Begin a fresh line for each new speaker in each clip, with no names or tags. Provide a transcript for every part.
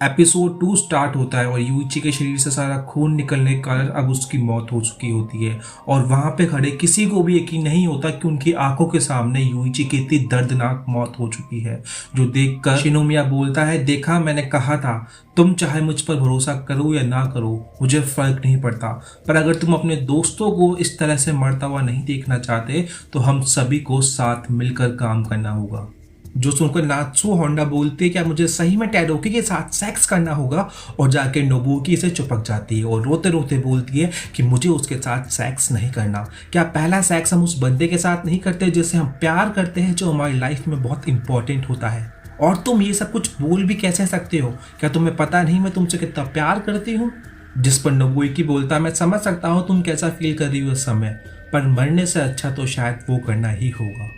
Episode 2 start होता है और यूइची के शरीर से सारा खून निकलने के कारण अब उसकी मौत हो चुकी होती है और वहां पे खड़े किसी को भी यकीन नहीं होता कि उनकी आंखों के सामने यूइची की इतनी दर्दनाक मौत हो चुकी है। जो देखकर शिनोमिया बोलता है, देखा मैंने कहा था, तुम चाहे मुझ पर भरोसा करो या ना करो मुझे फर्क नहीं पड़ता, पर अगर तुम अपने दोस्तों को इस तरह से मरता हुआ नहीं देखना चाहते तो हम सभी को साथ मिलकर काम करना होगा। जो सुनकर नात्सु होंडा बोलती है, क्या मुझे सही में टेडोकी के साथ सेक्स करना होगा? और जाके नोबुकी से चिपक जाती है और रोते रोते बोलती है कि मुझे उसके साथ सेक्स नहीं करना। क्या पहला सेक्स हम उस बंदे के साथ नहीं करते जिससे हम प्यार करते हैं, जो हमारी लाइफ में बहुत इंपॉर्टेंट होता है? और तुम ये सब कुछ बोल भी कैसे सकते हो? क्या तुम्हें पता नहीं मैं तुमसे कितना प्यार करती हूँ? जिस पर नोबुकी बोलता है, मैं समझ सकता हूँ तुम कैसा फील कर रही हो इस समय, पर मरने से अच्छा तो शायद वो करना ही होगा।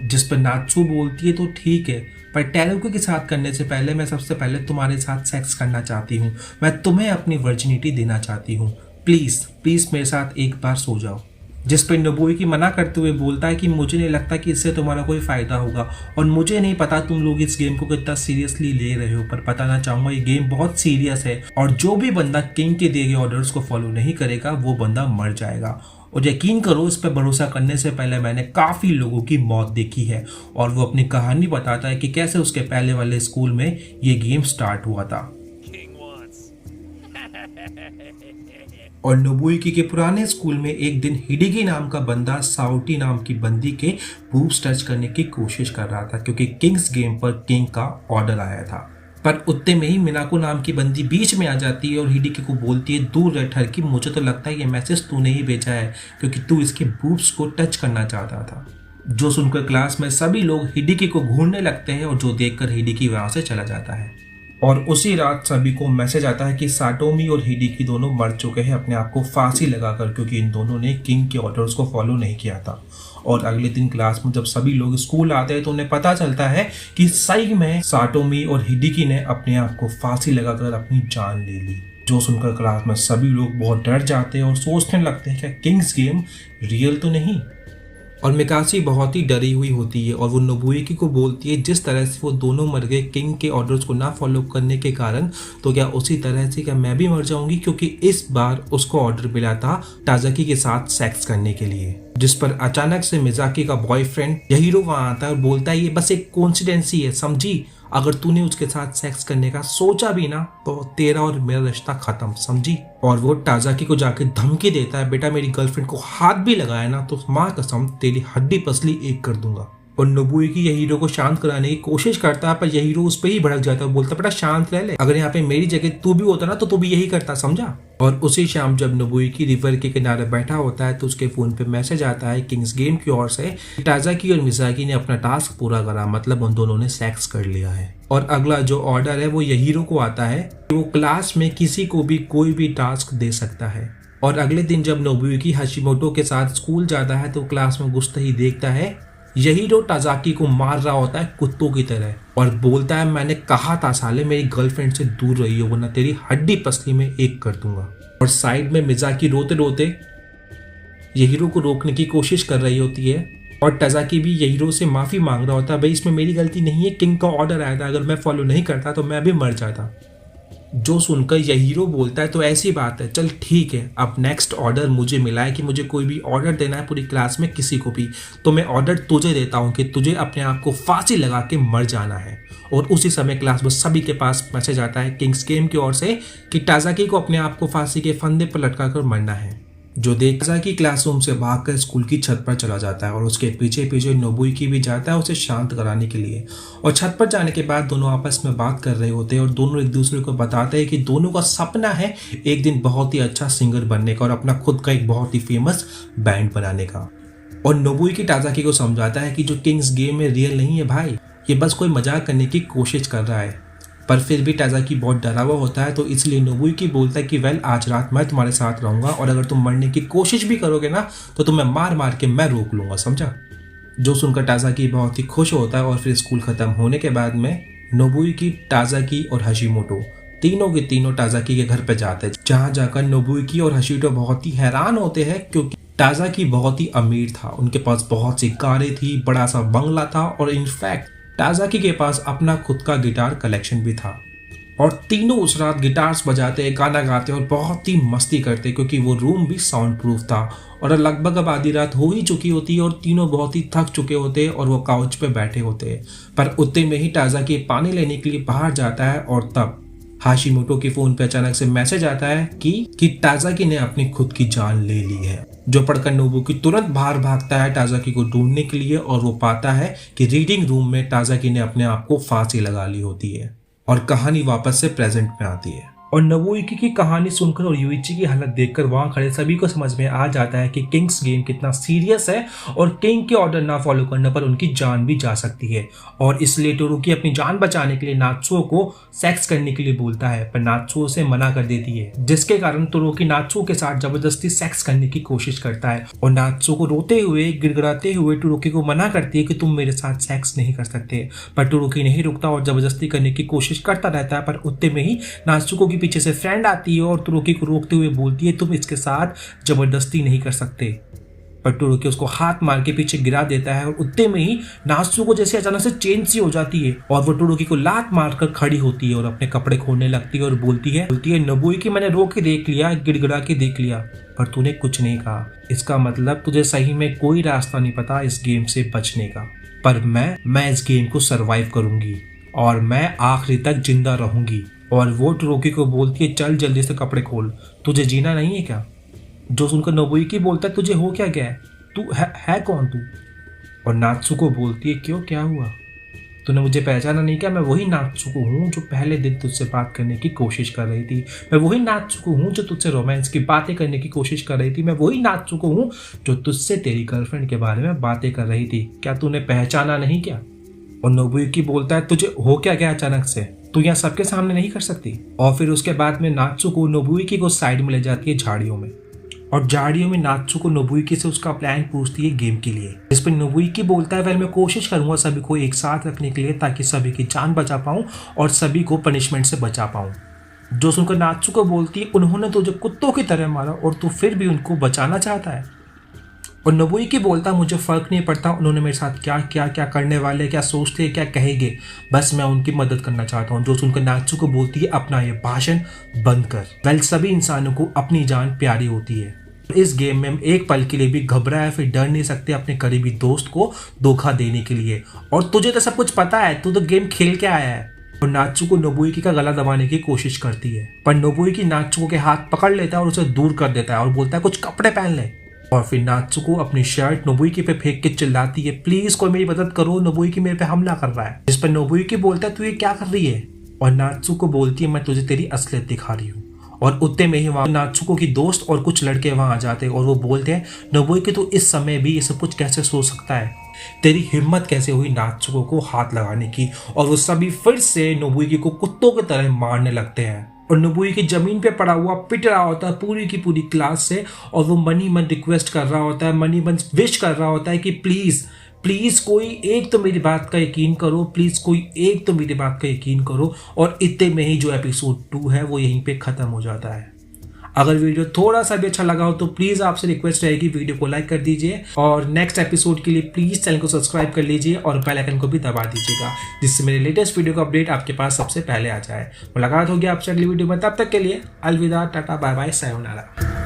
जिस पर नात्सु बोलती है, तो ठीक है, पर टेडोकी के साथ करने से पहले मैं सबसे पहले तुम्हारे साथ सेक्स करना चाहती हूँ। मैं तुम्हें अपनी वर्जिनिटी देना चाहती हूँ। प्लीज़ प्लीज़ मेरे साथ एक बार सो जाओ। जिस पर नोबुकी मना करते हुए बोलता है कि मुझे नहीं लगता कि इससे तुम्हारा कोई फ़ायदा होगा और मुझे नहीं पता तुम लोग इस गेम को कितना सीरियसली ले रहे हो, पर बताना चाहूँगा ये गेम बहुत सीरियस है और जो भी बंदा किंग के दिए गए ऑर्डर्स को फॉलो नहीं करेगा वो बंदा मर जाएगा। और यकीन करो, इस पर भरोसा करने से पहले मैंने काफ़ी लोगों की मौत देखी है। और वो अपनी कहानी बताता है कि कैसे उसके पहले वाले स्कूल में ये गेम स्टार्ट हुआ था। और नोबुकी के पुराने स्कूल में एक दिन हिडेगी नाम का बंदा साओटी नाम की बंदी के बूब्स टच करने की कोशिश कर रहा था, क्योंकि किंग्स गेम पर किंग का ऑर्डर आया था। पर उतने में ही मिनाको नाम की बंदी बीच में आ जाती है और हिडेगी को बोलती है, दूर रह ठरकी, मुझे तो लगता है ये मैसेज तूने ही भेजा है क्योंकि तू इसके बूब्स को टच करना चाहता था। जो सुनकर क्लास में सभी लोग हिडेगी को घूरने लगते हैं और जो देखकर हिडेगी वहां से चला जाता है। और उसी रात सभी को मैसेज आता है कि साटोमी और हिडेगी दोनों मर चुके हैं अपने आप को फांसी लगाकर, क्योंकि इन दोनों ने किंग के ऑर्डर्स को फॉलो नहीं किया था। और अगले दिन क्लास में जब सभी लोग स्कूल आते हैं तो उन्हें पता चलता है कि सही में साटोमी और हिडेगी ने अपने आप को फांसी लगाकर अपनी जान ले ली। जो सुनकर क्लास में सभी लोग बहुत डर जाते हैं और सोचने लगते हैं क्या किंग्स गेम रियल तो नहीं। और मिकासी बहुत ही डरी हुई होती है और वो नोबुकी को बोलती है, जिस तरह से वो दोनों मर गए किंग के ऑर्डर्स को ना फॉलो करने के कारण, तो क्या उसी तरह से क्या मैं भी मर जाऊंगी, क्योंकि इस बार उसको ऑर्डर मिला था टाजाकी के साथ सेक्स करने के लिए। जिस पर अचानक से मिजाकी का बॉयफ्रेंड यहीरो वहां आता है और बोलता है, ये बस एक कोइंसिडेंस ही है, समझी? अगर तूने उसके साथ सेक्स करने का सोचा भी ना तो तेरा और मेरा रिश्ता खत्म, समझी? और वो टाजाकी को जाके धमकी देता है, बेटा मेरी गर्लफ्रेंड को हाथ भी लगाया ना तो माँ कसम तेरी हड्डी पसली एक कर दूंगा। और नोबुकी यहीरो को शांत कराने की कोशिश करता है, पर यहीरो उस पर ही भड़क जाता है, बोलता बेटा शांत रह ले, अगर यहाँ पे मेरी जगह तू भी होता ना तो तू भी यही करता, समझा? और उसी शाम जब नोबुकी रिवर के किनारे बैठा होता है तो उसके फोन पे मैसेज आता है किंग्स गेम की ओर से, टाजाकी और मिजाकी ने अपना टास्क पूरा करा, मतलब उन दोनों ने सेक्स कर लिया है। और अगला जो ऑर्डर है वो यहीरो को आता है कि वो क्लास में किसी को भी कोई भी टास्क दे सकता है। और अगले दिन जब नोबुकी हाशिमोटो के साथ स्कूल जाता है तो क्लास में घुसते ही देखता है यहीरो टाजाकी को मार रहा होता है कुत्तों की तरह और बोलता है, मैंने कहा था साले मेरी गर्लफ्रेंड से दूर रही हो वरना तेरी हड्डी पसली में एक कर दूंगा। और साइड में मिजाकी रोते रोते यहीरो को रोकने की कोशिश कर रही होती है और टाजाकी भी यहीरो से माफी मांग रहा होता है, भाई इसमें मेरी गलती नहीं है, किंग का ऑर्डर आया था, अगर मैं फॉलो नहीं करता तो मैं भी मर जाता। जो सुनकर यहीरो बोलता है, तो ऐसी बात है, चल ठीक है, अब नेक्स्ट ऑर्डर मुझे मिला है कि मुझे कोई भी ऑर्डर देना है पूरी क्लास में किसी को भी, तो मैं ऑर्डर तुझे देता हूँ कि तुझे अपने आप को फांसी लगा के मर जाना है। और उसी समय क्लास में सभी के पास मैसेज आता है किंग्स गेम की ओर से कि टाजाकी को अपने आप को फांसी के फंदे पर लटका कर मरना है। जो देखा कि क्लासरूम से भागकर स्कूल की छत पर चला जाता है और उसके पीछे पीछे नोबुकी भी जाता है उसे शांत कराने के लिए। और छत पर जाने के बाद दोनों आपस में बात कर रहे होते हैं और दोनों एक दूसरे को बताते हैं कि दोनों का सपना है एक दिन बहुत ही अच्छा सिंगर बनने का और अपना खुद का एक बहुत ही फेमस बैंड बनाने का। और नोबुकी टाजाकी को समझाता है कि जो किंग्स गेम में रियल नहीं है भाई, ये बस कोई मजाक करने की कोशिश कर रहा है। पर फिर भी टाजाकी बहुत डरा हुआ होता है, तो इसलिए नोबुकी बोलता है कि वेल आज रात मैं तुम्हारे साथ रहूंगा और अगर तुम मरने की कोशिश भी करोगे ना तो तुम्हें मार मार के मैं रोक लूंगा, समझा? जो सुनकर टाजाकी बहुत ही खुश होता है और फिर स्कूल खत्म होने के बाद में नोबुकी, टाजाकी और हाशिमोटो तीनों के तीनों टाजाकी के घर पे जाते हैं, जहाँ जाकर नोबुकी और हाशिमोटो बहुत ही हैरान होते हैं क्योंकि टाजाकी बहुत ही अमीर था, उनके पास बहुत सी कारें थी, बड़ा सा बंगला था और इनफैक्ट टाजाकी के पास अपना खुद का गिटार कलेक्शन भी था। और तीनों उस रात गिटार्स बजाते, गाना गाते और बहुत ही मस्ती करते, क्योंकि वो रूम भी साउंड प्रूफ था और लगभग अब आधी रात हो ही चुकी होती है और तीनों बहुत ही थक चुके होते और वो काउच पे बैठे होते। पर उतने में ही टाजाकी पानी लेने के लिए बाहर जाता है और तब हाशिमोटो के फोन पे अचानक से मैसेज आता है कि टाजाकी ने अपनी खुद की जान ले ली है। जो पढ़कर नोबुकी तुरंत बाहर भागता है टाजाकी को ढूंढने के लिए और वो पाता है कि रीडिंग रूम में टाजाकी ने अपने आप को फांसी लगा ली होती है और कहानी वापस से प्रेजेंट में आती है। और नोबुयुकी की कहानी सुनकर और युइची की हालत देखकर वहां खड़े सभी को समझ में आ जाता है कि किंग्स गेम कितना सीरियस है और किंग के ऑर्डर ना फॉलो करने पर उनकी जान भी जा सकती है। और इसलिए टोरुकी अपनी जान बचाने के लिए नात्सुओ को सेक्स करने के लिए बोलता है, पर नात्सुओ उसे मना कर देती है, जिसके कारण टोरुकी नात्सुओ के साथ जबरदस्ती सेक्स करने की कोशिश करता है और नात्सुओ को रोते हुए गिड़गिड़ाते हुए टोरुकी को मना करती है कि तुम मेरे साथ सेक्स नहीं कर सकते। पर टोरुकी नहीं रुकता और जबरदस्ती करने की कोशिश करता रहता है। पर उतने में ही नात्सुको की पीछे से फ्रेंड आती है और टोरुकी को रोकते हुए बोलती है तुम इसके साथ जबरदस्ती नहीं कर सकते। पर टोरुकी उसको हाथ मार के पीछे गिरा देता है और उतने में ही नात्सुको जैसे अचानक से चेंज सी हो जाती है और वो टोरुकी को लात मारकर खड़ी होती है और अपने कपड़े खोलने लगती है और बोलती है नोबुयुकी मैंने रो के देख लिया, गिड़गिड़ा के देख लिया, पर तूने कुछ नहीं कहा। इसका मतलब तुझे सही में कोई रास्ता नहीं पता इस गेम से बचने का। पर मैं इस गेम को सरवाइव करूंगी और मैं आखिरी तक जिंदा रहूंगी। और वो टोरुकी को बोलती है चल जल्दी से कपड़े खोल, तुझे जीना नहीं है क्या? जो सुनकर नोबुयुकी बोलता है तुझे हो क्या गया है, तू है कौन तू? और नात्सुको बोलती है क्यों, क्या हुआ? तूने मुझे पहचाना नहीं क्या? मैं वही नात्सुको हूँ जो पहले दिन तुझसे बात करने की कोशिश कर रही थी। मैं वही नात्सुको हूँ जो तुझसे रोमांस की बातें करने की कोशिश कर रही थी। मैं वही नात्सुको हूँ जो तुझसे तेरी गर्लफ्रेंड के बारे में बातें कर रही थी। क्या तूने पहचाना नहीं क्या? और नोबुयुकी बोलता है तुझे हो क्या गया अचानक से, तू यहाँ सबके सामने नहीं कर सकती। और फिर उसके बाद में नात्सुको नोबुयुकी को साइड में ले जाती है झाड़ियों में और झाड़ियों में नात्सुको नोबुयुकी से उसका प्लान पूछती है गेम के लिए, जिस पर नोबुयुकी बोलता है वेल मैं कोशिश करूंगा सभी को एक साथ रखने के लिए ताकि सभी की जान बचा पाऊं और सभी को पनिशमेंट से बचा पाऊं। जो सुनकर नात्सुको बोलती है उन्होंने तुझे कुत्तों की तरह मारा और तू फिर भी उनको बचाना चाहता है। और नोबुयुकी बोलता मुझे फर्क नहीं पड़ता उन्होंने मेरे साथ क्या किया, क्या करने वाले, क्या सोचते, क्या कहेंगे, बस मैं उनकी मदद करना चाहता हूँ। जो सुनकर नात्सुको बोलती है अपना ये भाषण बंद कर। वेल सभी इंसानों को अपनी जान प्यारी होती है। इस गेम में हम एक पल के लिए भी घबराए फिर डर नहीं सकते अपने करीबी दोस्त को धोखा देने के लिए। और तुझे तो सब कुछ पता है, तू तो गेम खेल के आया है। और नात्सुको नोबुयुकी का गला दबाने की कोशिश करती है, पर नोबुयुकी नात्सुको के हाथ पकड़ लेता है और उसे दूर कर देता है और बोलता है कुछ कपड़े पहन ले। और फिर नात्सुको अपनी शर्ट नोबुयुकी पे फेंक के चिल्लाती है प्लीज कोई मेरी मदद करो, नोबुयुकी मेरे पे हमला कर रहा है। जिस पर नोबुयुकी बोलता है तू ये क्या कर रही है? और नात्सुको बोलती है मैं तुझे तेरी असलियत दिखा रही हूँ। और उतने में ही वहाँ नात्सुको की दोस्त और कुछ लड़के वहां आ जाते हैं और वो बोलते हैं नोबुयुकी तू इस समय भी ये सब कुछ कैसे सोच सकता है, तेरी हिम्मत कैसे हुई नात्सुको को हाथ लगाने की। और वो सभी फिर से नोबुयुकी को कुत्तों की तरह मारने लगते हैं और नोबुयुकी जमीन पे पड़ा हुआ पिट रहा होता है पूरी की पूरी क्लास से और वो मन ही मन रिक्वेस्ट कर रहा होता है, मन ही मन विश कर रहा होता है कि प्लीज प्लीज कोई एक तो मेरी बात का यकीन करो, प्लीज कोई एक तो मेरी बात का यकीन करो। और इतने में ही जो एपिसोड 2 है वो यहीं पे खत्म हो जाता है। अगर वीडियो थोड़ा सा भी अच्छा लगा हो तो प्लीज आपसे रिक्वेस्ट रहेगी वीडियो को लाइक कर दीजिए और नेक्स्ट एपिसोड के लिए प्लीज चैनल को सब्सक्राइब कर लीजिए और बेल आइकन को भी दबा दीजिएगा, जिससे मेरे लेटेस्ट वीडियो का अपडेट आपके पास सबसे पहले आ जाए। मुलाकात होगी आपसे अगली वीडियो में, तब तक के लिए अलविदा, टाटा, बाय बाय, सायोनारा।